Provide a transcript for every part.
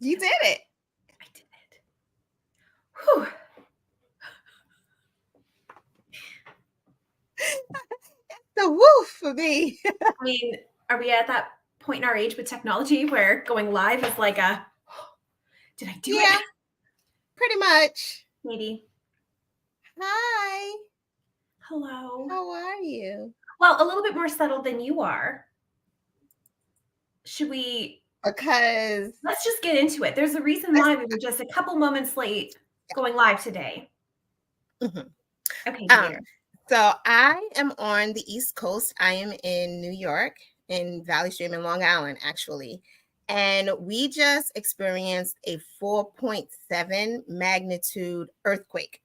You did it. I did it. Whew. The woof for me. I mean, are we at that point in our age with technology where going live is like a, did I do Yeah, it? pretty much. Maybe. Hi. Hello. How are you? Well, a little bit more settled than you are. Should we? Because Let's just get into it. There's a reason why we were just a couple moments late going live today. Mhm. Okay, dear. So I am on the East Coast. I am in New York, in Valley Stream in Long Island, actually. And we just experienced a 4.7 magnitude earthquake.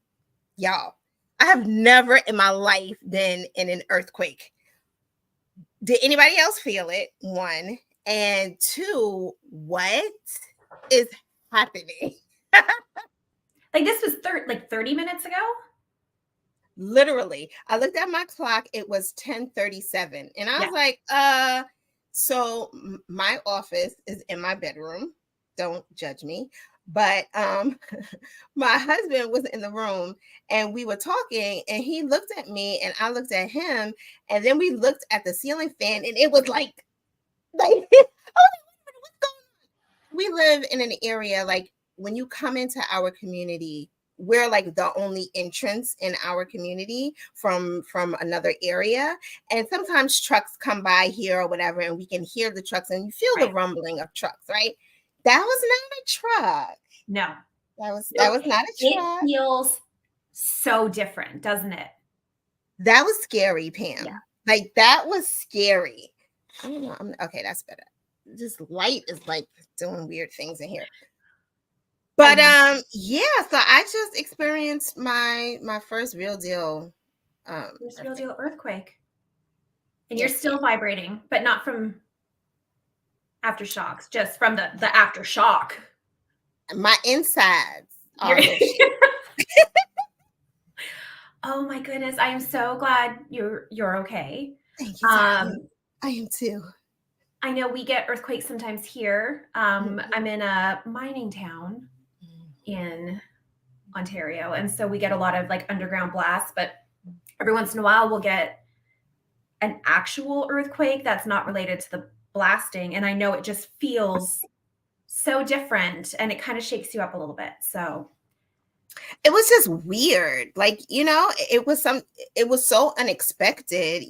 Y'all, I have never in my life been in an earthquake. Did anybody else feel it? One. And two, what is happening? Like this was 30 minutes ago? Literally, I looked at my clock. It was 10:37, and I was like, So my office is in my bedroom. Don't judge me, but my husband was in the room, and we were talking, and he looked at me, and I looked at him, and then we looked at the ceiling fan, and it was like, I was like, what's going on? We live in an area like when you come into our community, we're like the only entrance in our community from another area, and sometimes trucks come by here or whatever, and we can hear the trucks and you feel the rumbling of trucks, right? That was not a truck. No, that was not a truck. It feels so different, doesn't it? That was scary, Pam. Yeah. Like that was scary. I don't know. Okay, that's better. This light is like doing weird things in here. But yeah, so I just experienced my first real deal earthquake. And you're still vibrating, but not from aftershocks, just from the aftershock. My insides are Oh my goodness, I am so glad you're okay. Thank you. I am too. I know we get earthquakes sometimes here. I'm in a mining town in Ontario, and so we get a lot of like underground blasts, but every once in a while we'll get an actual earthquake that's not related to the blasting, and I know it just feels so different, and it kind of shakes you up a little bit. So it was just weird. Like, it was so unexpected,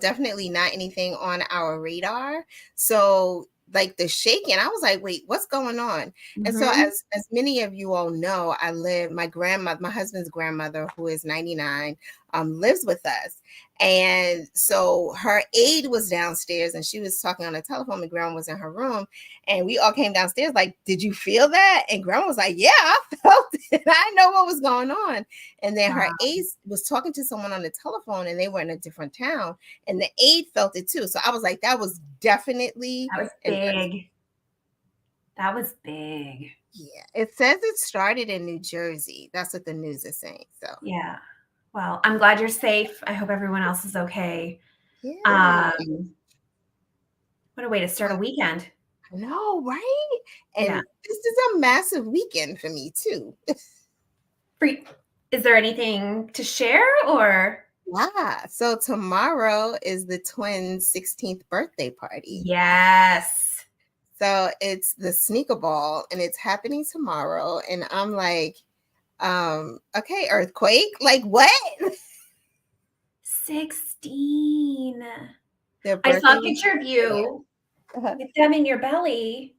definitely not anything on our radar. So like the shaking, I was like, wait, what's going on? And so as many of you all know, my husband's grandmother, who is 99, lives with us. And so her aide was downstairs and she was talking on the telephone, and grandma was in her room, and we all came downstairs like, did you feel that? And grandma was like, yeah, I felt it. I know what was going on. And then her aide was talking to someone on the telephone, and they were in a different town, and the aide felt it too. So I was like, that was definitely big. That was big. Yeah. It says it started in New Jersey. That's what the news is saying. So yeah. Well, I'm glad you're safe. I hope everyone else is okay. Yeah. What a way to start a weekend. I know, right? And this is a massive weekend for me too. Is there anything to share or? Yeah. So tomorrow is the twins' 16th birthday party. Yes. So it's the sneaker ball, and it's happening tomorrow. And I'm like, okay, earthquake. Like what? 16. I saw a picture of you with them in your belly.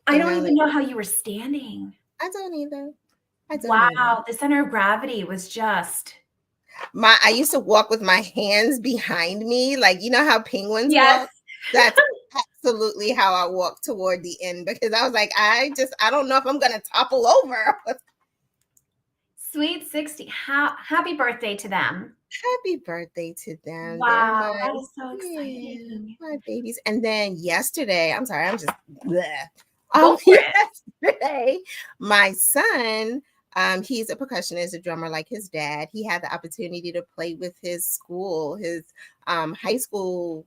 I don't even know how you were standing. I don't either. Wow, the center of gravity was just. I used to walk with my hands behind me, like, you know how penguins walk? That's absolutely how I walked toward the end, because I was like, I don't know if I'm gonna topple over. Sweet 60. Happy birthday to them. Happy birthday to them. Wow, that is so exciting. My babies. And then yesterday, I'm sorry, I'm just bleh. Yesterday, my son, he's a percussionist, a drummer like his dad. He had the opportunity to play with his school, his high school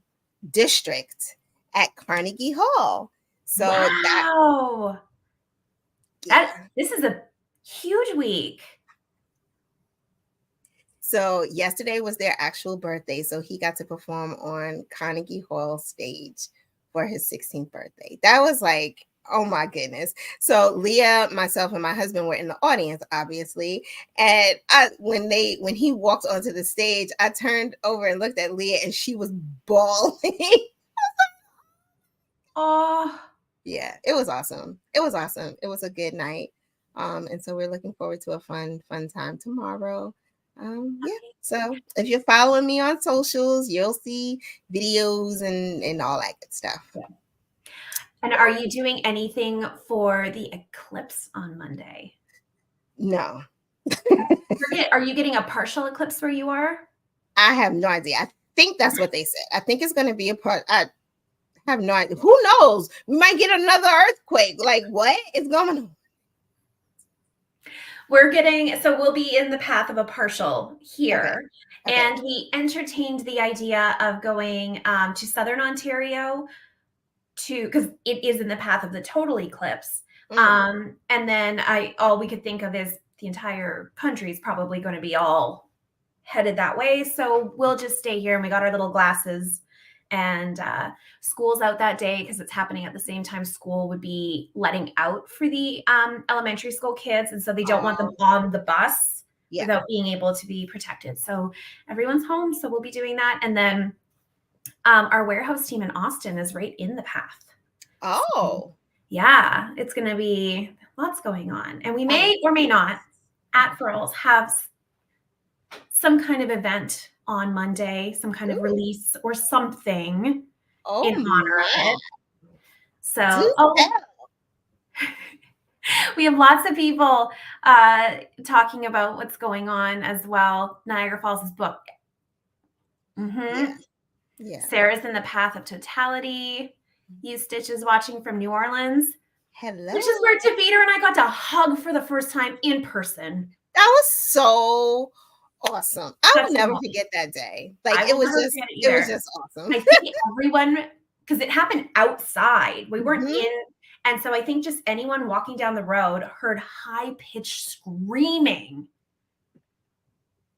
district at Carnegie Hall. So that, Wow. yeah. This is a huge week. So yesterday was their actual birthday. So he got to perform on Carnegie Hall stage for his 16th birthday. That was like, oh my goodness. So Leah, myself, and my husband were in the audience, obviously. And when he walked onto the stage, I turned over and looked at Leah and she was bawling. Oh, Yeah, it was awesome. It was awesome. It was a good night. And so we're looking forward to a fun time tomorrow. Yeah. So if you're following me on socials, you'll see videos and all that good stuff. yeah. And are you doing anything for the eclipse on Monday? No. Are you getting a partial eclipse where you are? I have no idea. I think that's what they said. I think it's going to be a part. I have no idea. Who knows? We might get another earthquake. Like, what is going on? We'll be in the path of a partial here. Okay. And we entertained the idea of going to Southern Ontario because it is in the path of the total eclipse. And then all we could think of is the entire country is probably going to be all headed that way. So we'll just stay here, and we got our little glasses, and school's out that day because it's happening at the same time school would be letting out for the elementary school kids. And so they don't want them on the bus without being able to be protected. So everyone's home. So we'll be doing that. And then our warehouse team in Austin is right in the path. Oh. So, yeah, it's going to be lots going on. And we may or may not at Furls have some kind of event on Monday, some kind of release or something in honor of it. So we have lots of people talking about what's going on as well. Niagara Falls' book. Yeah. Sarah's in the path of totality. Stitch is watching from New Orleans. Hello. Which is where Deveter and I got to hug for the first time in person. That was so awesome. I will never forget that day. Like it was just awesome. I think everyone, because it happened outside. We weren't in. And so I think just anyone walking down the road heard high-pitched screaming.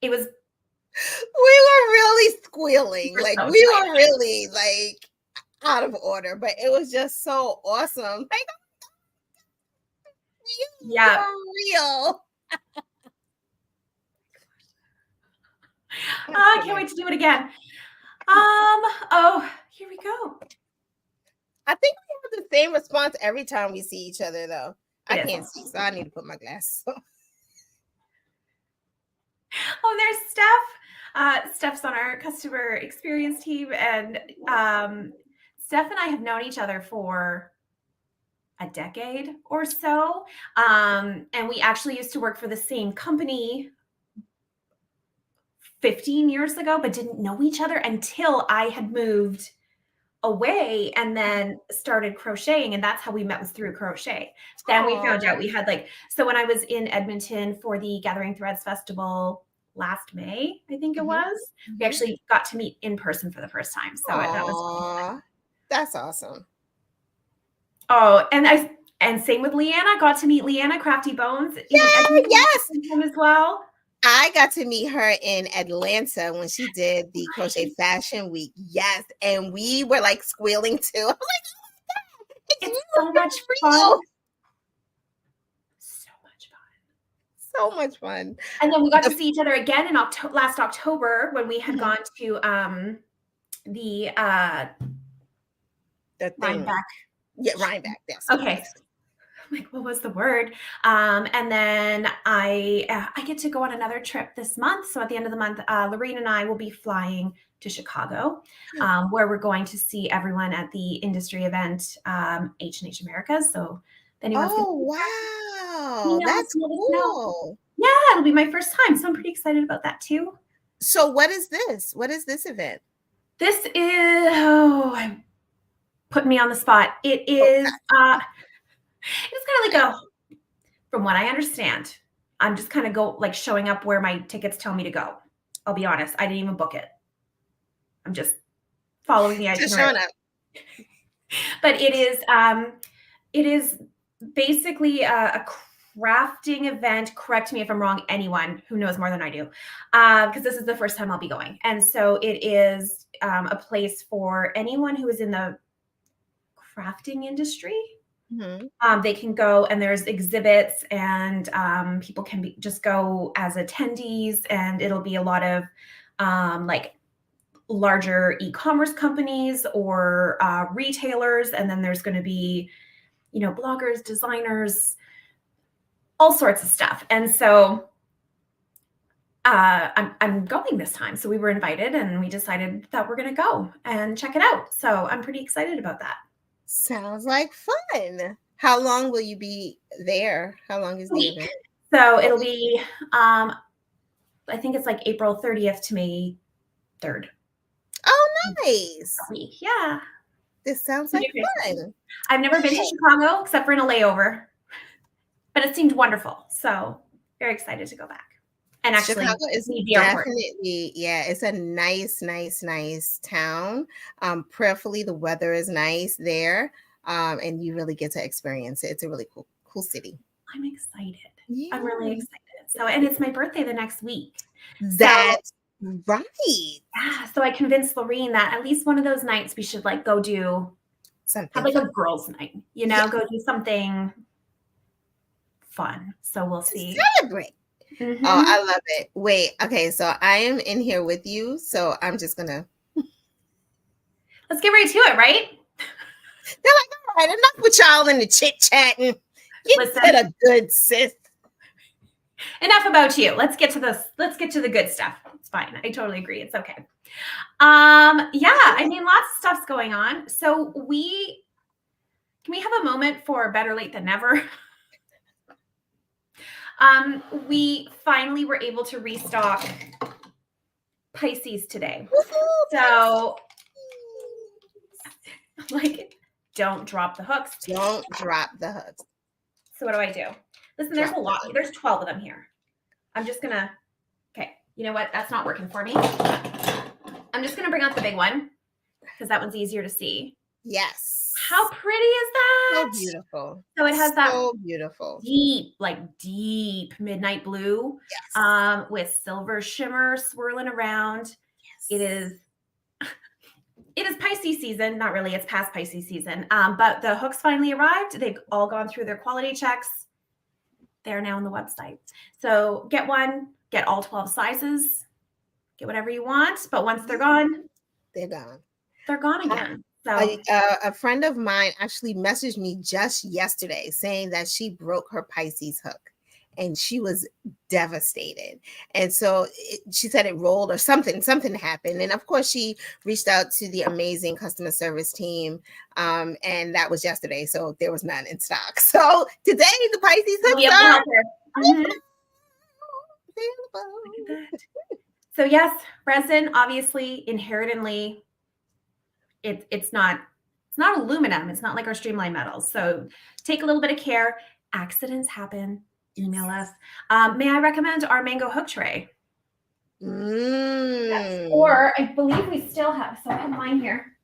We were really squealing. We were really like out of order, but it was just so awesome. Like, you are real. I can't wait to do it again. Here we go. I think we have the same response every time we see each other, though. I can't see, so I need to put my glasses on. Oh, there's Steph. Steph's on our customer experience team, and Steph and I have known each other for a decade or so, and we actually used to work for the same company 15 years ago, but didn't know each other until I had moved away and then started crocheting, and that's how we met, was through crochet. Then we found out we had so when I was in Edmonton for the Gathering Threads Festival last May, I think it was, we actually got to meet in person for the first time. So that was that's awesome. Oh, and same with Leanna. Got to meet Leanna Crafty Bones. Yes, as well. I got to meet her in Atlanta when she did the Crochet Fashion Week. Yes, and we were like squealing too. I was like, it's so much fun. So much fun. And then we got to see each other again in last October when we had gone to the Rhinebeck. Yeah, Rhinebeck. Yes. Okay. I'm like, what was the word? And then I get to go on another trip this month. So at the end of the month, Lorene and I will be flying to Chicago, where we're going to see everyone at the industry event, H&H Americas. So then wow, that's cool. Yeah, it'll be my first time, so I'm pretty excited about that too. So what is this? What is this event? This is putting me on the spot. It is it's kind of like from what I understand, I'm just kind of showing up where my tickets tell me to go. I'll be honest, I didn't even book it. I'm just following the itinerary. Just showing up. But it is basically a crafting event. Correct me if I'm wrong, anyone who knows more than I do, because this is the first time I'll be going. And so it is a place for anyone who is in the crafting industry. They can go, and there's exhibits, and people can just go as attendees, and it'll be a lot of like larger e-commerce companies or retailers, and then there's going to be, bloggers, designers, all sorts of stuff. And so I'm going this time. So we were invited, and we decided that we're going to go and check it out. So I'm pretty excited about that. Sounds like fun. How long will you be there? How long is the event? So it'll be, I think it's like April 30th to May 3rd. Oh, nice. Yeah. This sounds like fun. I've never been to Chicago except for in a layover, but it seemed wonderful. So very excited to go back. And actually, Chicago is definitely, it's a nice town. Prayerfully, the weather is nice there, and you really get to experience it. It's a really cool city. I'm excited. Yeah. I'm really excited. So, and it's my birthday the next week. That's right. Yeah. So I convinced Lorene that at least one of those nights we should like go do something, have like a girls' night. Go do something fun. So we'll see. Celebrate. Mm-hmm. Oh, I love it. Wait, okay, so I am in here with you, so I'm just gonna let's get right to it, right? They're like, all right, enough with y'all in the chit-chatting. Get to the good, sis. Enough about you. Let's get to the good stuff. It's fine. I totally agree. It's okay. I mean, lots of stuff's going on. So can we have a moment for better late than never? We finally were able to restock Pisces today. So, don't drop the hooks. Don't drop the hooks. So what do I do? Listen, there's a lot. There's 12 of them here. I'm just going to, okay, you know what? That's not working for me. I'm just going to bring out the big one because that one's easier to see. Yes. How pretty is that? So beautiful. So it has that beautiful, deep midnight blue, with silver shimmer swirling around. Yes. It is Pisces season. Not really. It's past Pisces season. But the hooks finally arrived. They've all gone through their quality checks. They're now on the website. So get one, get all 12 sizes, get whatever you want. But once they're gone, they're gone. They're gone again. So a friend of mine actually messaged me just yesterday saying that she broke her Pisces hook and she was devastated. And so she said it rolled or something happened. And of course she reached out to the amazing customer service team. And that was yesterday. So there was none in stock. So today the Pisces hooks are So yes, resin, obviously inherently, it's not aluminum. It's not like our streamlined metals. So take a little bit of care. Accidents happen. Email us. May I recommend our mango hook tray? Yes. Or I believe we still have. So I have mine here,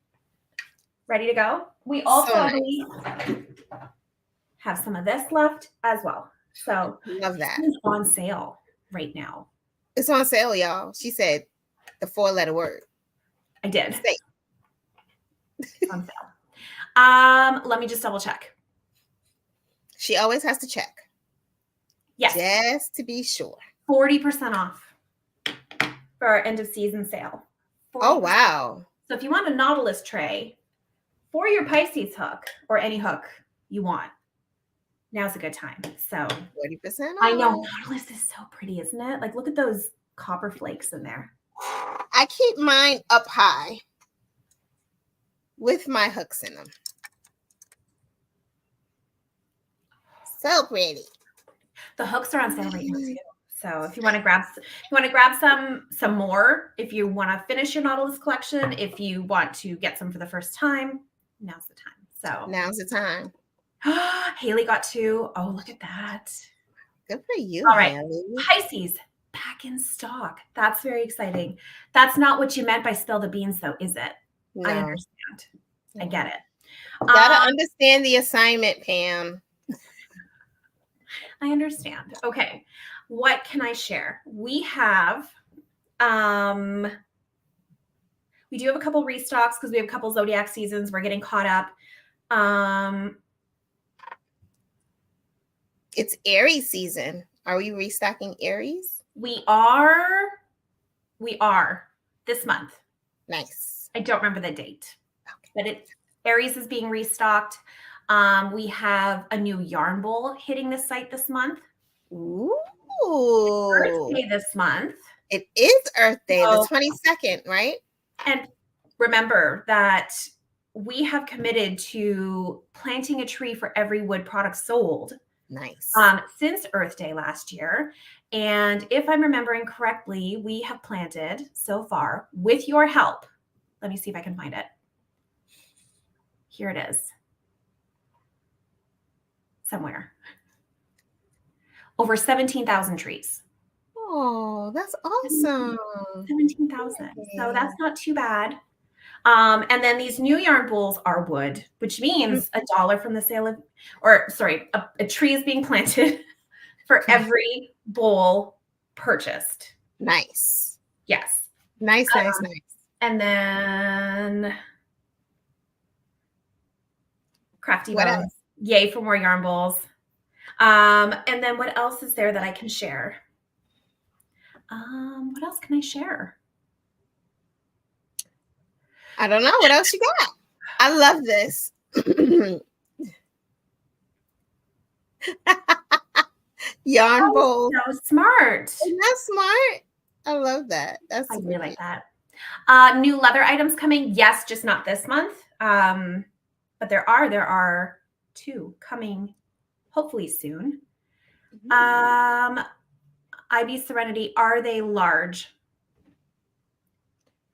ready to go. We also have some of this left as well. So love that. It's on sale right now. It's on sale, y'all. She said the 4-letter word. I did. It's on sale. Let me just double check. She always has to check. Yes. Just to be sure. 40% off for our end of season sale. 40%. Oh, wow. So if you want a Nautilus tray for your Pisces hook or any hook you want, now's a good time. So 40% off. I know Nautilus is so pretty, isn't it? Like, look at those copper flakes in there. I keep mine up high with my hooks in them. So pretty. The hooks are on sale right now too. So if you want to grab some more, if you want to finish your Nautilus collection, if you want to get some for the first time, now's the time. So now's the time. Haley got 2. Oh, look at that. Good for you. All right. Haley. Pisces back in stock. That's very exciting. That's not what you meant by spill the beans though, is it? No. I understand. I get it. You gotta understand the assignment, Pam. I understand. Okay. What can I share? We have, we do have a couple restocks because we have a couple zodiac seasons. We're getting caught up. It's Aries season. Are we restocking Aries? We are this month. Nice. I don't remember the date, but Aries is being restocked. We have a new yarn bowl hitting the site this month. Ooh. Earth Day this month. It is Earth Day, the 22nd, right? And remember that we have committed to planting a tree for every wood product sold. Nice. Since Earth Day last year. And if I'm remembering correctly, we have planted so far, with your help. Let me see if I can find it. Here it is. Somewhere. Over 17,000 trees. Oh, that's awesome. 17,000. So that's not too bad. And then these new yarn bowls are wood, which means $1 from the sale of, or sorry, a tree is being planted for every bowl purchased. Nice. Yes. Nice. And then Crafty What Bones. else? Yay for more yarn bowls. And then what else is there that I can share? What else can I share? I don't know. What else you got? I love this. Yarn bowl. So smart. Isn't that smart? I love that. That's I really like that. New leather items coming. Yes, just not this month. But there are 2 coming hopefully soon. IB Serenity, are they large?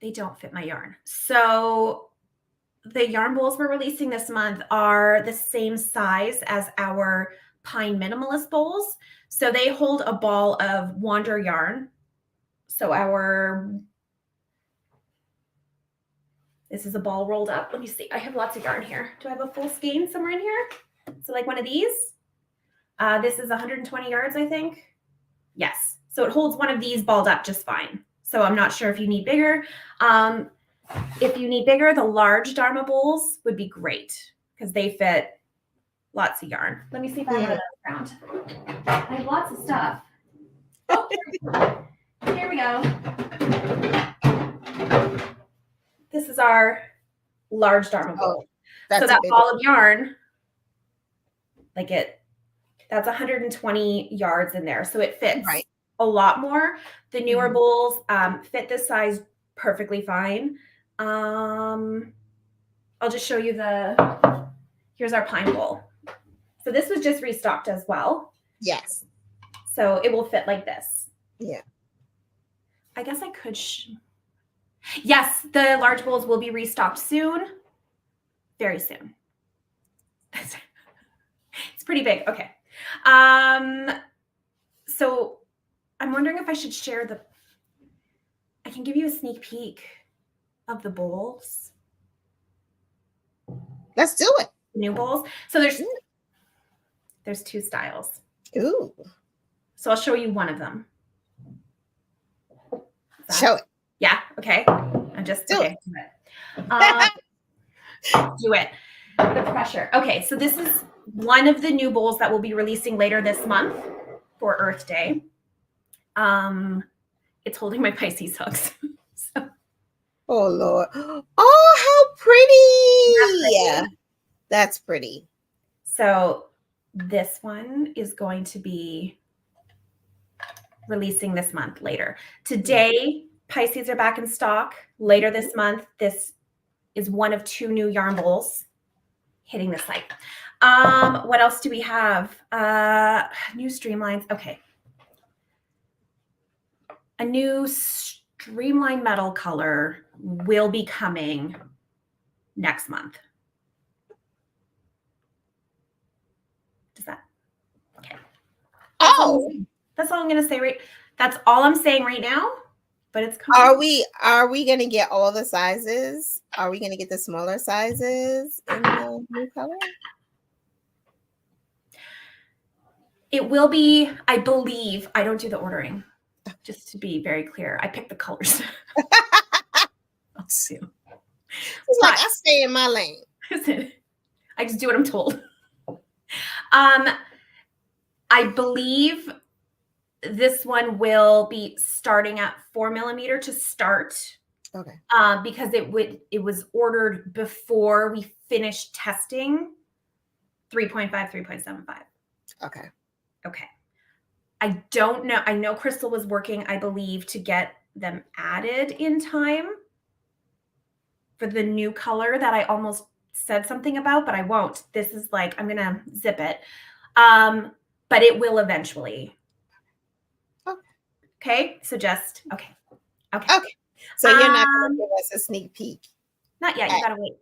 They don't fit my yarn. So the yarn bowls we're releasing this month are the same size as our Pine Minimalist bowls. So they hold a ball of Wander yarn. So this is a ball rolled up. Let me see. I have lots of yarn here. Do I have a full skein somewhere in here? So like one of these. This is 120 yards, I think. Yes. So it holds one of these balled up just fine. So I'm not sure if you need bigger. If you need bigger, the large Dharma bowls would be great because they fit lots of yarn. Let me see if I have one of those around. I have lots of stuff. Oh, here we go. This is our large Dharma bowl. So that ball of yarn, that's 120 yards in there. So it fits a lot more. The newer bowls fit this size perfectly fine. I'll just show you here's our pine bowl. So this was just restocked as well. Yes. So it will fit like this. Yeah. I guess I could. Yes, the large bowls will be restocked soon. Very soon. It's pretty big. Okay. So I'm wondering if I should share I can give you a sneak peek of the bowls. Let's do it. New bowls. So there's 2 styles. Ooh. So I'll show you one of them. Show it. Yeah. Okay. I'm just do it. Do it. The pressure. Okay. So this is one of the new bowls that we'll be releasing later this month for Earth Day. It's holding my Pisces hugs. So. Oh Lord. Oh, how pretty. That's pretty. So this one is going to be releasing this month later. Today, Pisces are back in stock. Later this month, this is one of 2 new yarn bowls hitting the site. What else do we have? New streamlines. Okay. A new streamline metal color will be coming next month. Does that? Okay. Oh, that's all I'm going to say. That's all I'm saying right now. but it's coming. Are we gonna get all the sizes? Are we gonna get the smaller sizes in the new color? It will be, I believe, I don't do the ordering, just to be very clear. I pick the colors. I'll see. It's like I stay in my lane. I just do what I'm told. I believe this one will be starting at 4mm to start. Okay. Because it was ordered before we finished testing 3.5, 3.75. Okay. Okay. I don't know. I know Crystal was working, I believe, to get them added in time for the new color that I almost said something about, but I won't. This is like, I'm going to zip it. But it will eventually. Okay. So just, okay. So you're not going to give us a sneak peek? Not yet. You got to wait.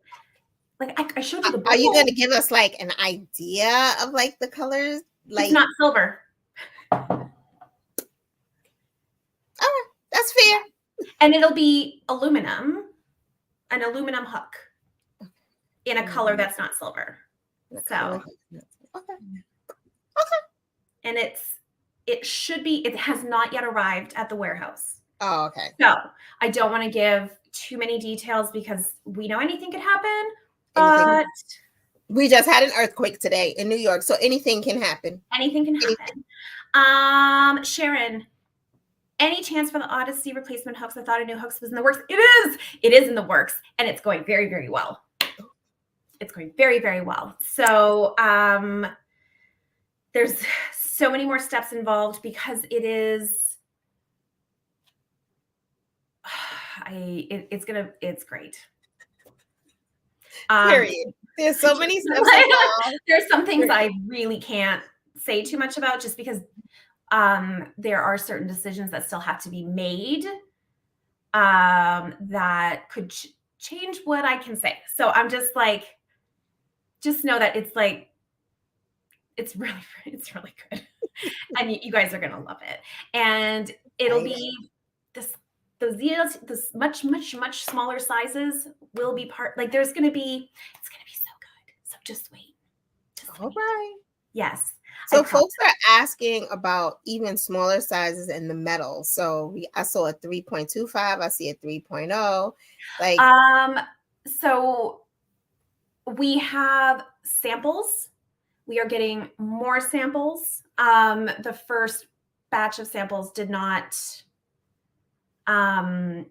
Like I showed you the bowl. Are you going to give us like an idea of like the colors? Like, it's not silver. All right. That's fair. And it'll be aluminum, an aluminum hook in a color that's not silver. So, okay. And it should be, it has not yet arrived at the warehouse. Oh, okay. So I don't want to give too many details because we know anything could happen, but we just had an earthquake today in New York, so anything can happen. Anything can happen. Sharon, any chance for the Odyssey replacement hooks? I thought a new hooks was in the works. It is. It is in the works, and it's going very, very well. It's going very, very well. So there's so many more steps involved because it is. It's great. Period. There's so many steps involved. There's some things I really can't say too much about just because there are certain decisions that still have to be made that could change what I can say. So I'm just like, just know that it's like, it's really good. And you guys are going to love it. And it'll be this much smaller sizes will be part, like it's going to be so good. So just wait. All right. Yes. So folks are asking about even smaller sizes in the metal. So I saw a 3.25. I see a 3.0. Like, so we have samples. We are getting more samples. The first batch of samples did not come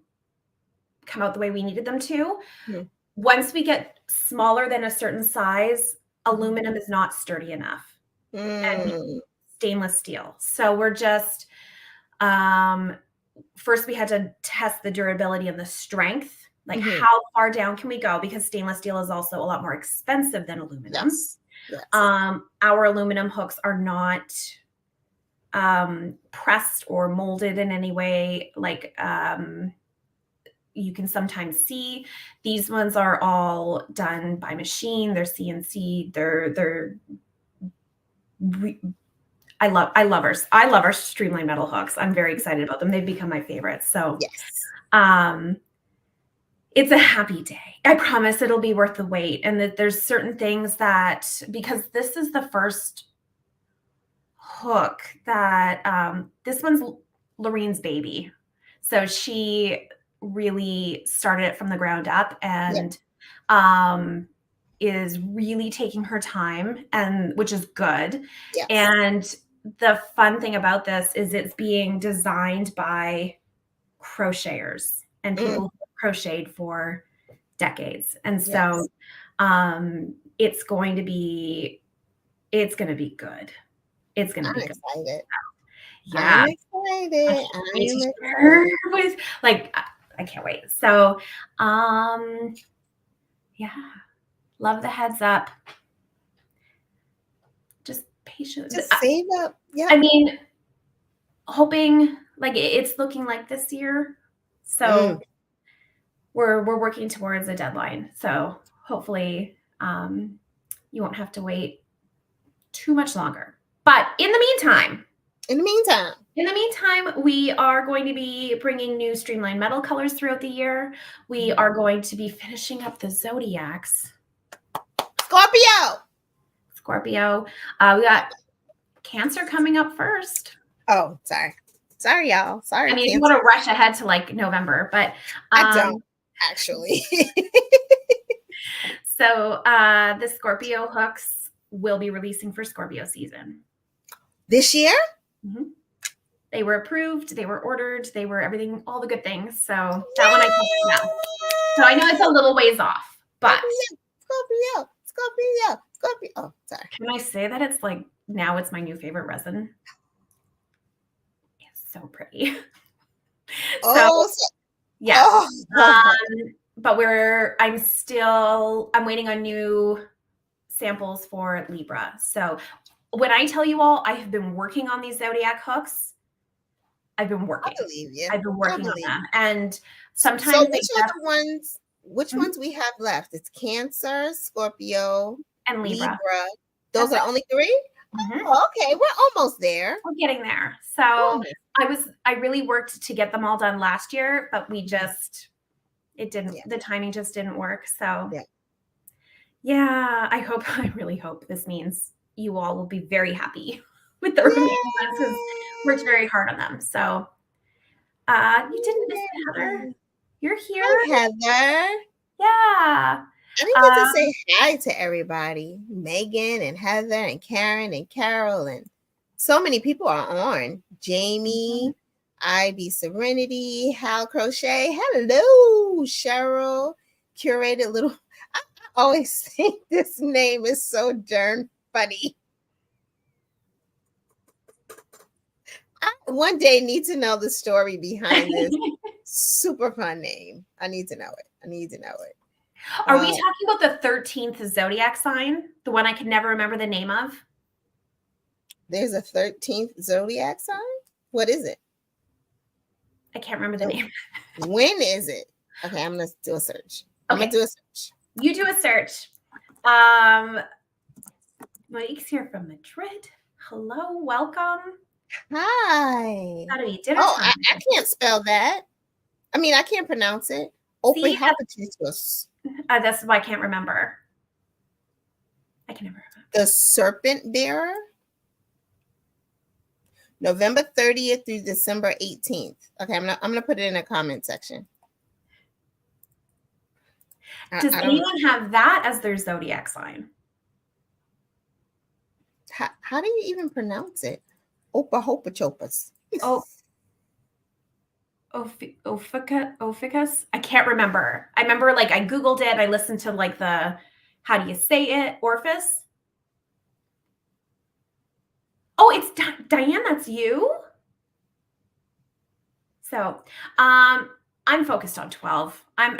out the way we needed them to. Hmm. Once we get smaller than a certain size, aluminum is not sturdy enough. And stainless steel. So we're just, first we had to test the durability and the strength, like how far down can we go? Because stainless steel is also a lot more expensive than aluminum. Yes. Our aluminum hooks are not pressed or molded in any way. Like you can sometimes see these ones are all done by machine. They're CNC. I love our streamlined metal hooks. I'm very excited about them. They've become my favorites. So yes. It's a happy day. I promise it'll be worth the wait. And that there's certain things that, because this is the first hook that this one's Lorene's baby. So she really started it from the ground up and is really taking her time, and which is good. Yes. And the fun thing about this is it's being designed by crocheters and people who have crocheted for decades. And so it's going to be good. It's going to be good. Excited. Yeah. I'm excited. Like, I can't wait. So, yeah. Love the heads up. Just patient. Just save up. Yeah. I mean, hoping like it's looking like this year. So we're working towards a deadline. So hopefully you won't have to wait too much longer. But in the meantime, In the meantime, we are going to be bringing new streamlined metal colors throughout the year. We are going to be finishing up the zodiacs. Scorpio. We got Cancer coming up first. Oh, sorry, y'all. Sorry. I mean, if you want to rush ahead to like November, but I don't actually. So the Scorpio hooks will be releasing for Scorpio season this year. Mm-hmm. They were approved, they were ordered, they were everything, all the good things. So that one I told you now. So I know it's a little ways off, but Scorpio. Oh, sorry. Can I say that it's like now it's my new favorite resin? It's so pretty. Yeah. But I'm waiting on new samples for Libra. So when I tell you all, I have been working on these zodiac hooks. I've been working. I believe you. I've been working on them, and sometimes. So which ones we have left? It's Cancer, Scorpio, and Libra. Those are only 3. Mm-hmm. Oh, okay, we're almost there. We're getting there. So I really worked to get them all done last year, but it didn't. Yeah. The timing just didn't work. So I really hope this means you all will be very happy with the remaining ones because worked very hard on them. So you didn't miss it, Heather. You're here. Hi, Heather. Yeah. I didn't get to say hi to everybody. Megan and Heather and Karen and Carol and so many people are on. Jamie, Ivy Serenity, Hal Crochet. Hello, Cheryl. Curated Little. I always think this name is so darn funny. I one day need to know the story behind this super fun name. I need to know it. Are we talking about the 13th zodiac sign? The one I can never remember the name of? There's a 13th zodiac sign? What is it? I can't remember the name. When is it? Okay, I'm going to do a search. I'm going to do a search. You do a search. Monique's here from Madrid. Hello, welcome. Hi. Gotta be dinner time. I can't spell that. I mean, I can't pronounce it. That's why I can't remember. I can never remember. The Serpent Bearer. November 30th through December 18th. Okay, I'm gonna put it in the comment section. Does anyone have that as their zodiac sign? How do you even pronounce it? Opa Hopa Chopas. Ophiuchus? I can't remember. I remember like I Googled it. I listened to like how do you say it? Orpheus? Oh, it's Diane. That's you? So I'm focused on 12. I'm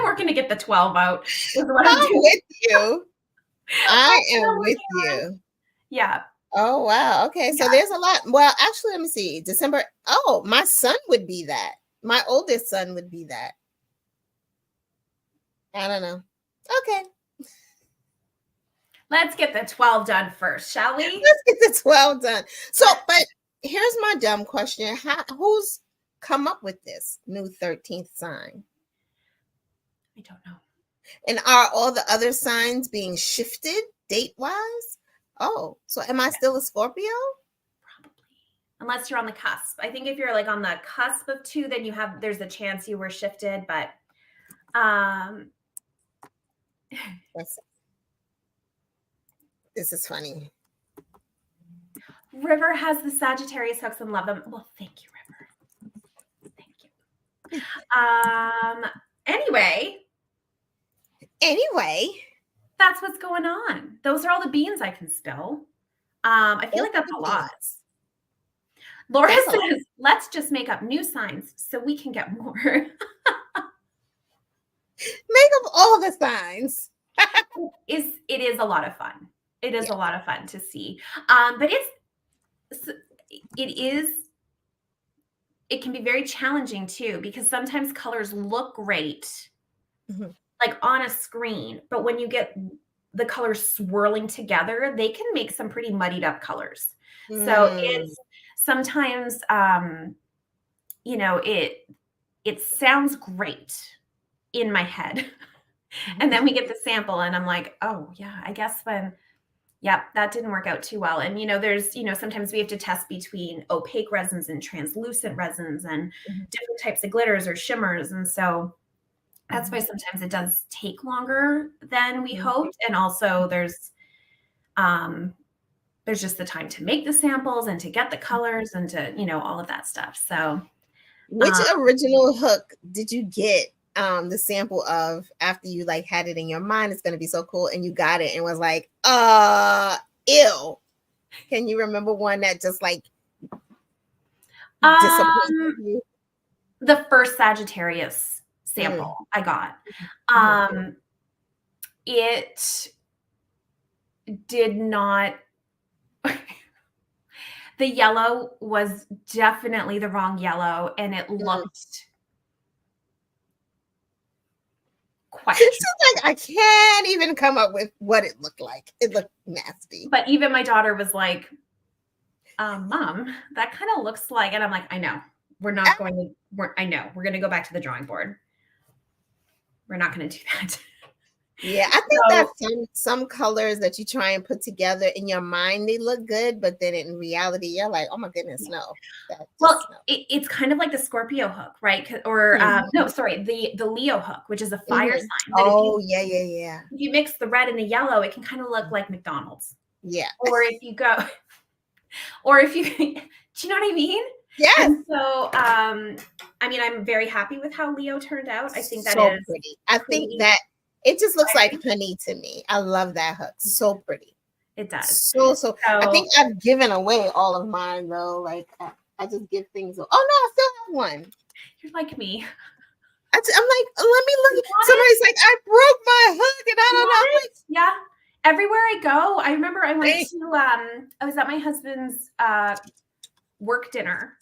working to get the 12 out. I'm with you. I am with you. Yeah. Oh, wow. Okay. So there's a lot. Well, actually, let me see. December. Oh, my son would be that. My oldest son would be that. I don't know. Okay. Let's get the 12 done first, shall we? Let's get the 12 done. So, but here's my dumb question. Who's come up with this new 13th sign? I don't know. And are all the other signs being shifted date-wise? Oh, so am I still a Scorpio? Probably. Unless you're on the cusp. I think if you're like on the cusp of 2, then there's a chance you were shifted, but this is funny. River has the Sagittarius hooks and love them. Well, thank you, River. Thank you. Anyway, that's what's going on. Those are all the beans I can spill. I feel like that's a lot. Laura says, let's just make up new signs so we can get more. Make up all the signs. It is a lot of fun. It is a lot of fun to see. But it can be very challenging too, because sometimes colors look great. Mm-hmm. Like on a screen, but when you get the colors swirling together, they can make some pretty muddied up colors. So it's sometimes, you know, it sounds great in my head. And then we get the sample and I'm like, oh yeah, I guess yep, that didn't work out too well. And, you know, there's, you know, sometimes we have to test between opaque resins and translucent resins and different types of glitters or shimmers. And so that's why sometimes it does take longer than we hoped. And also there's just the time to make the samples and to get the colors and to, you know, all of that stuff. So which original hook did you get the sample of after you like had it in your mind it's going to be so cool and you got it and was like ew? Can you remember one that just like disappointed you? The first Sagittarius sample I got, it did not the yellow was definitely the wrong yellow and it looked questionable. It's like I can't even come up with what it looked like. It looked nasty. But even my daughter was like, Mom, that kind of looks like, and I'm like, I know. I know. We're going to go back to the drawing board. We're not going to do that. Yeah, I think that some colors that you try and put together in your mind, they look good, but then in reality, you're like, oh my goodness, no. Well, it's kind of like the Scorpio hook, right? Or no, sorry, the Leo hook, which is a fire sign. Oh, yeah. If you mix the red and the yellow, it can kind of look like McDonald's. Yeah. Or if you go, do you know what I mean? Yes. And so, I mean, I'm very happy with how Leo turned out. I think that so is pretty. I think that it just looks like honey to me. I love that hook. So pretty. It does. So I think I've given away all of mine though. Like I just give things. Oh no, I still have one. You're like me. I'm like, let me look. Somebody's like, I broke my hook, and I don't know. Like, yeah. Everywhere I go, I remember I went to I was at my husband's work dinner.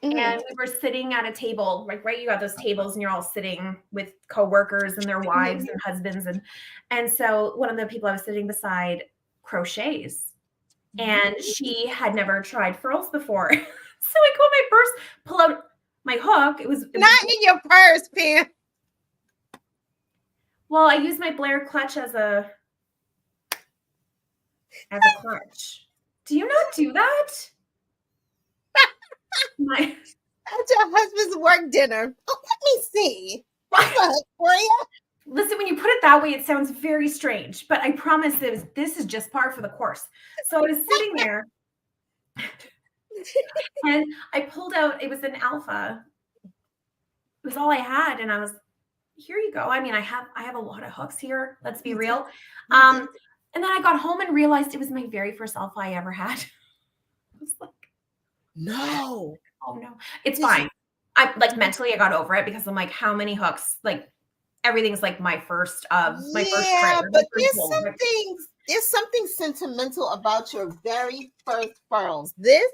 And we were sitting at a table, like, right, you got those tables and you're all sitting with coworkers and their wives and husbands. And so one of the people I was sitting beside crochets and she had never tried furls before. So I go in my purse, pull out my hook. It was not in your purse, Pam. Well, I use my Blair clutch as a clutch. Do you not do that? At your husband's work dinner. Oh, let me see. Listen, when you put it that way, it sounds very strange, but I promise this is just par for the course. So I was sitting there and I pulled out, it was an alpha. It was all I had. And I was, here you go. I mean, I have a lot of hooks here. Let's be real. And then I got home and realized it was my very first alpha I ever had. I was like, no. Oh no, it's fine. I like mentally I got over it because I'm like, how many hooks? Like everything's like my first first trip. But there's something sentimental about your very first furls. This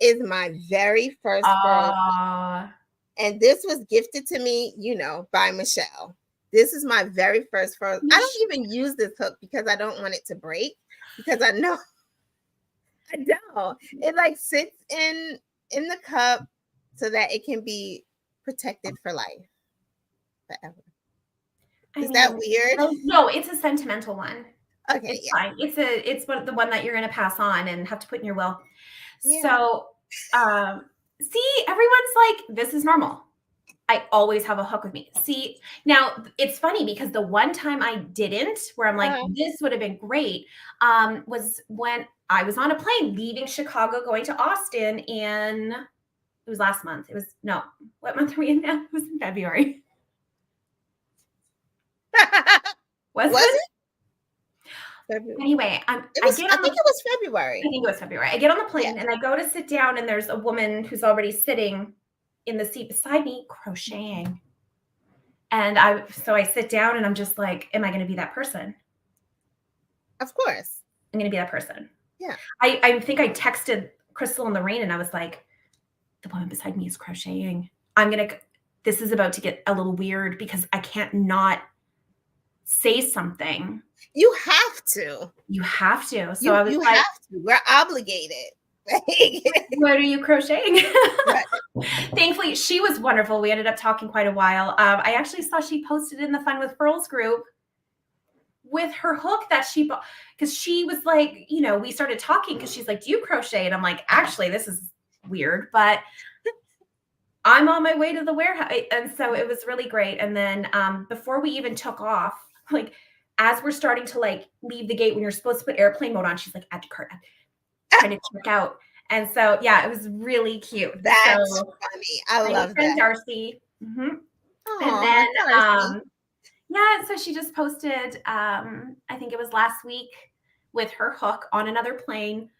is my very first furl. And this was gifted to me, by Michelle. This is my very first furl. I don't even use this hook because I don't want it to break because I know I don't. It like sits in the cup so that it can be protected for life forever. Is that weird? No, it's a sentimental one. Okay, it's fine. It's the one that you're going to pass on and have to put in your will. Yeah. So, see, everyone's like, this is normal. I always have a hook with me. See, now it's funny because the one time I didn't, where I'm like, this would have been great, was when I was on a plane leaving Chicago, going to Austin it was last month. What month are we in now? It was in February. Was it? February. Anyway, I think it was February. I think it was February. I get on the plane and I go to sit down and there's a woman who's already sitting in the seat beside me crocheting. And I sit down and I'm just like, am I going to be that person? Of course. I'm going to be that person. Yeah. I think I texted Crystal and Lorraine and I was like, the woman beside me is crocheting. This is about to get a little weird because I can't not say something. You have to. So I was have to. We're obligated. What are you crocheting? Right. Thankfully, she was wonderful. We ended up talking quite a while. I actually saw she posted in the Fun with Furls group with her hook that she bought, because she was like, we started talking because she's like, do you crochet? And I'm like, actually, this is weird, but I'm on my way to the warehouse. And so it was really great. And then before we even took off, like as we're starting to like leave the gate, when you're supposed to put airplane mode on, she's like, add to cart, trying to check out. And so, yeah, it was really cute. That's so, funny. I my love friend that. Darcy. Mm-hmm. Aww, And then, Darcy. yeah, so she just posted, I think it was last week, with her hook on another plane,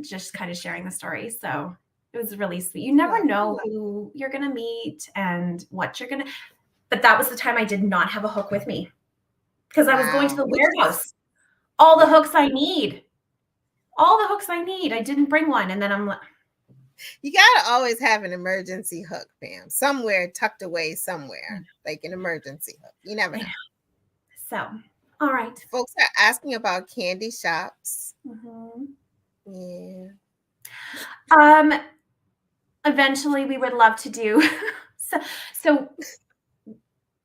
just kind of sharing the story. So it was really sweet. You never know who you're going to meet and what you're going to, but that was the time I did not have a hook with me because I was going to the warehouse. All the hooks I need. I didn't bring one. And then I'm like, you gotta always have an emergency hook, Pam, somewhere tucked away somewhere, like an emergency hook. You never know. So, all right. Folks are asking about candy shops. Mm-hmm. Yeah. Eventually we would love to do. So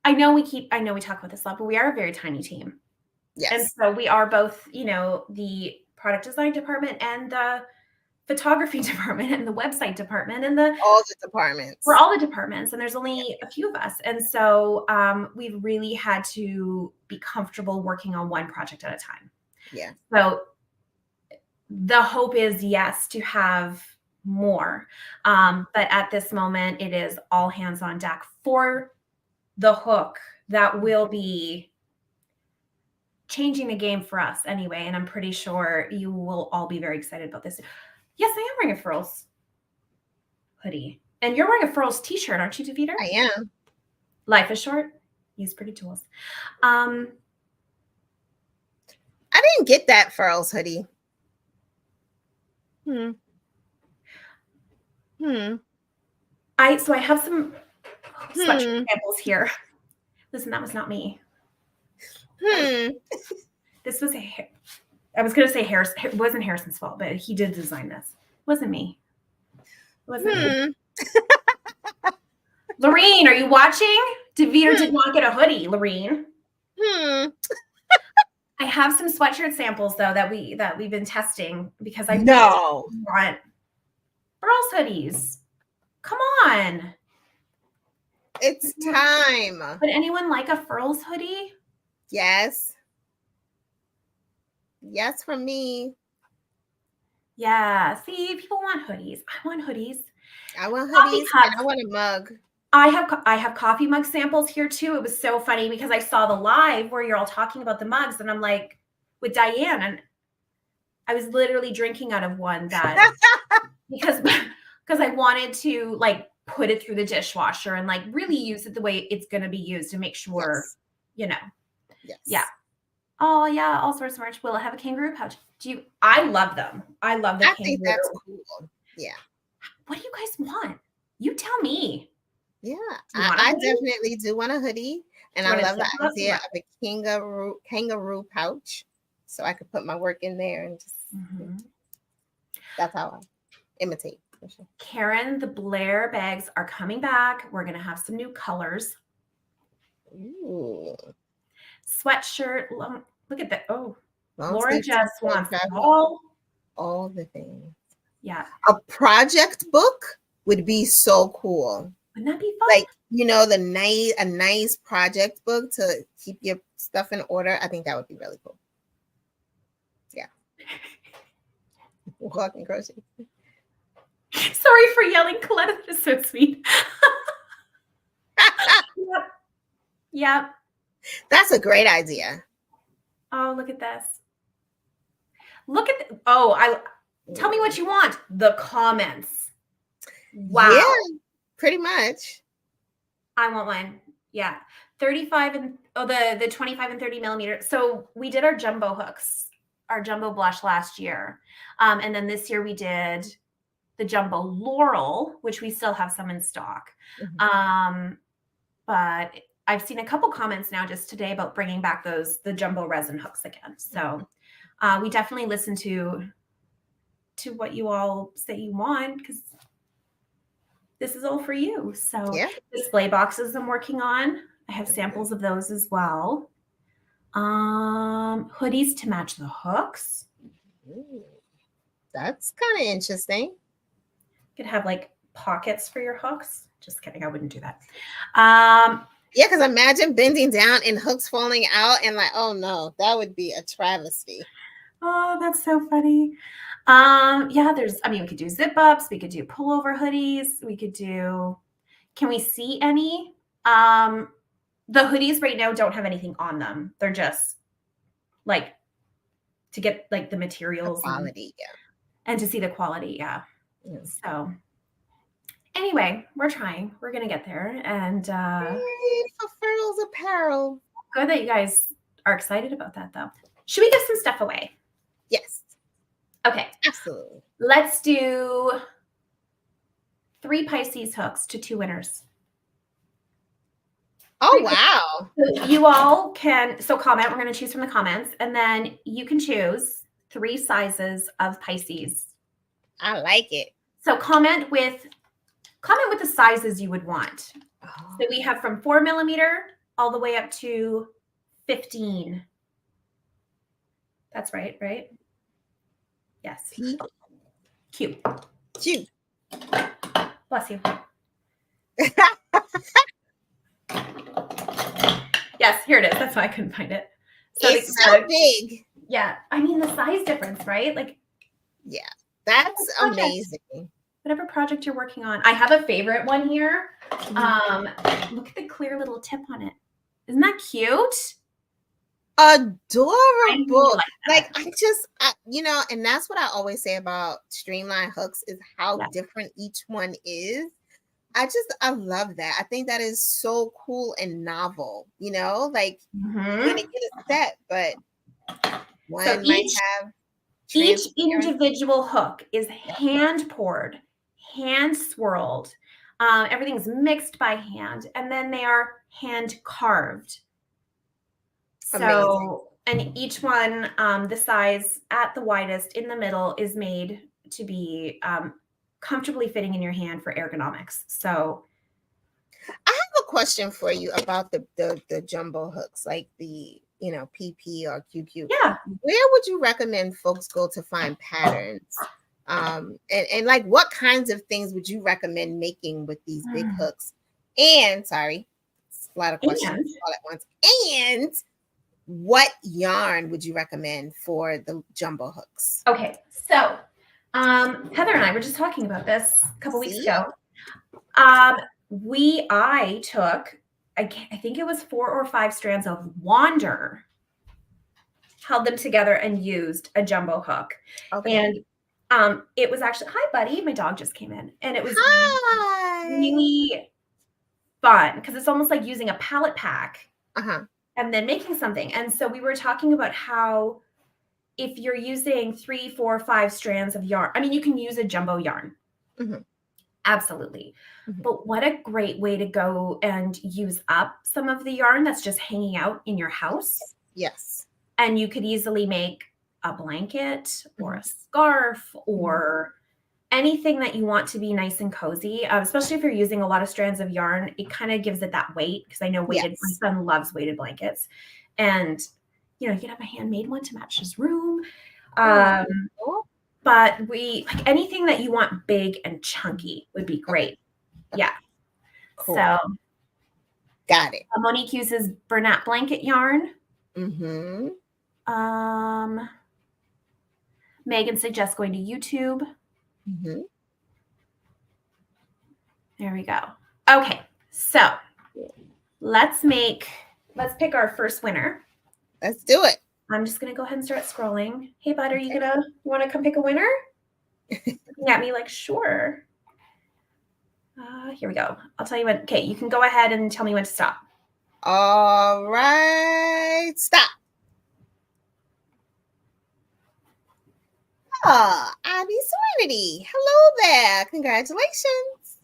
I know we talk about this a lot, but we are a very tiny team. Yes. And so we are both, the product design department and the photography department and the website department and all the departments. We're all the departments, and there's only a few of us. And so we've really had to be comfortable working on one project at a time. Yeah. So the hope is, yes, to have more. But at this moment, it is all hands on deck for the hook that will be changing the game for us anyway. And I'm pretty sure you will all be very excited about this. Yes, I am wearing a Furls hoodie. And you're wearing a Furls t-shirt, aren't you, Deveter? I am. Life is short. Use pretty tools. I didn't get that Furls hoodie. So I have some sweatshirt samples here. Listen, that was not me. This was I was going to say it wasn't Harrison's fault, but he did design this. It wasn't me. It wasn't me. Lorene, are you watching? Deveter did not get a hoodie, Lorene. I have some sweatshirt samples though that we've been testing because I want Furls hoodies. Come on. It's time. Would anyone like a Furls hoodie? Yes. Yes, from me. Yeah. See, people want hoodies. I want hoodies. I want hoodies and I want a mug. I have coffee mug samples here too. It was so funny because I saw the live where you're all talking about the mugs, and I'm like with Diane, and I was literally drinking out of one that because I wanted to like put it through the dishwasher and like really use it the way it's going to be used and make sure, Yes. Yeah. Oh yeah, all sorts of merch. Will it have a kangaroo pouch? I love them. I love the kangaroo. I think that's cool. Yeah. What do you guys want? You tell me. Yeah, I definitely do want a hoodie, and I love the idea of a kangaroo pouch, so I could put my work in there and just. That's how I imitate. For sure. Karen, the Blair bags are coming back. We're gonna have some new colors. Ooh. Sweatshirt. Look at that. Oh, Laura just wants all the things. Yeah. A project book would be so cool. Wouldn't that be fun? Like, a nice project book to keep your stuff in order. I think that would be really cool. Yeah. Walking crochet. Sorry for yelling, Coletta. That is so sweet. Yep. That's a great idea. Oh, look at this. Tell me what you want. The comments. Wow. Yeah, pretty much. I want one. Yeah. 35 and the 25 and 30 millimeter. So we did our jumbo hooks, our jumbo blush last year. And then this year we did the jumbo laurel, which we still have some in stock. But I've seen a couple comments now just today about bringing back the jumbo resin hooks again. So we definitely listen to to what you all say you want, because this is all for you. So display boxes I'm working on. I have samples of those as well. Hoodies to match the hooks. Ooh, that's kind of interesting. You could have like pockets for your hooks. Just kidding, I wouldn't do that. Yeah, because imagine bending down and hooks falling out and like, oh no, that would be a travesty. Oh, that's so funny. Yeah, we could do zip ups, we could do pullover hoodies, we could do, can we see any? The hoodies right now don't have anything on them. They're just like to get like the materials, the quality, and to see the quality, So anyway, we're trying. We're gonna get there, and for Furls Apparel. Good that you guys are excited about that, though. Should we give some stuff away? Yes. Okay. Absolutely. Let's do 3 Pisces hooks to 2 winners. Oh, wow. So you all can, comment, we're going to choose from the comments, and then you can choose 3 sizes of Pisces. I like it. So comment with the sizes you would want. Oh. So we have from 4 millimeter all the way up to 15. That's right? Yes. Q. Bless you. Yes, here it is. That's why I couldn't find it. So it's so big. Yeah. I mean, the size difference, right? Like, yeah, that's amazing. Whatever project you're working on. I have a favorite one here. Look at the clear little tip on it. Isn't that cute? Adorable. Like and that's what I always say about streamline hooks is how different each one is. I love that. I think that is so cool and novel, like you're gonna get a set, but one might have each individual hook is hand poured, hand swirled. Everything's mixed by hand, and then they are hand carved. So, and each one, the size at the widest in the middle is made to be comfortably fitting in your hand for ergonomics. So I have a question for you about the jumbo hooks, like the, PP or QQ. Yeah. Where would you recommend folks go to find patterns? And like what kinds of things would you recommend making with these big hooks? And sorry, a lot of questions all at once. And what yarn would you recommend for the jumbo hooks? Okay, so Heather and I were just talking about this a couple weeks ago. I took, I think it was 4 or 5 strands of Wander, held them together and used a jumbo hook. Okay. And it was actually, hi buddy, my dog just came in, and it was really fun because it's almost like using a palette pack. And then making something. And so we were talking about how if you're using 3, 4, 5 strands of yarn, I mean, you can use a jumbo yarn. Absolutely. But what a great way to go and use up some of the yarn that's just hanging out in your house. Yes. And you could easily make a blanket or a scarf or anything that you want to be nice and cozy, especially if you're using a lot of strands of yarn. It kind of gives it that weight, because I know my son loves weighted blankets, and you can have a handmade one to match his room. But anything that you want big and chunky would be great. Yeah. Cool. So got it. Monique uses Bernat blanket yarn. Megan suggests going to YouTube. There we go. Okay, so let's pick our first winner. Let's do it. I'm just gonna go ahead and start scrolling. Hey bud, are you want to come pick a winner? Looking at me like, sure. Here we go. I'll tell you when. Okay, you can go ahead and tell me when to stop. All right, stop. Oh, Abby Serenity. Hello there. Congratulations.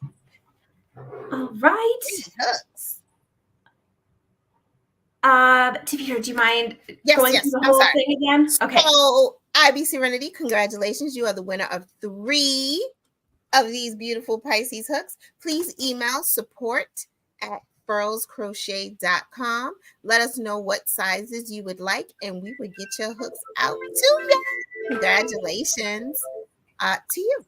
All right. Deveter, do you mind going through the whole thing again? Okay. So IB Serenity, congratulations. You are the winner of 3 of these beautiful Pisces hooks. Please email support@furlscrochet.com. Let us know what sizes you would like, and we would get your hooks out to you. Congratulations to you.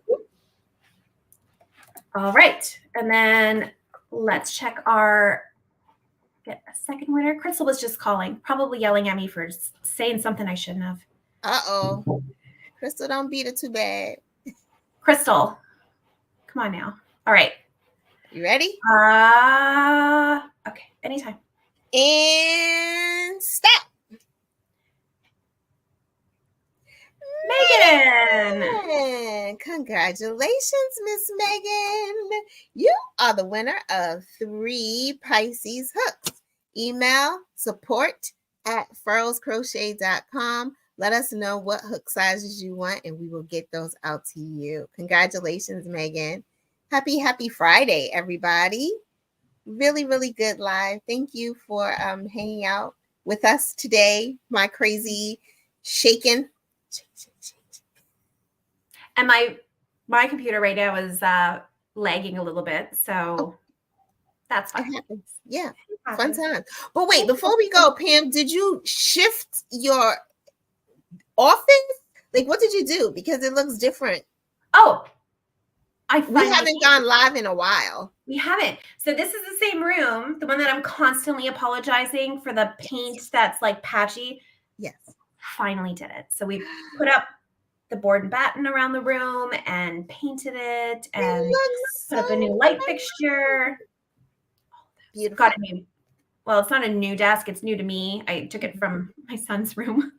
All right. And then let's check get a second winner. Crystal was just calling, probably yelling at me for saying something I shouldn't have. Uh-oh. Crystal, don't beat it too bad. Crystal, come on now. All right. You ready? Okay. Anytime. And stop. Megan. Congratulations, Miss Megan. You are the winner of 3 Pisces hooks. Email support@furlscrochet.com. Let us know what hook sizes you want, and we will get those out to you. Congratulations, Megan. Happy Friday, everybody. Really, really good live. Thank you for hanging out with us today. My crazy shaking. And my computer right now is lagging a little bit, so that's fine. It happens. Yeah, fun time. But wait, before we go, Pam, did you shift your office? Like, what did you do? Because it looks different. Oh, we haven't gone live in a while. We haven't. So this is the same room, the one that I'm constantly apologizing for the paint that's like patchy. Yes. Finally did it. So we put up the board and batten around the room and painted it and put up a new light fixture. Beautiful. Got a new, well, it's not a new desk. It's new to me. I took it from my son's room.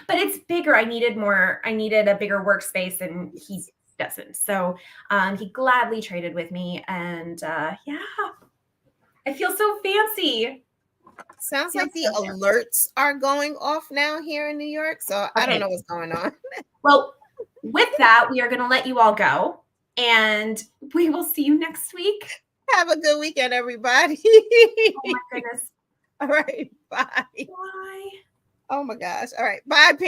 But it's bigger. I needed a bigger workspace, and he doesn't. So he gladly traded with me. And yeah, I feel so fancy. Sounds like the alerts are going off now here in New York. So I don't know what's going on. Well, with that, we are going to let you all go, and we will see you next week. Have a good weekend, everybody. Oh my goodness. All right. Bye. Bye. Oh my gosh. All right. Bye, Pam.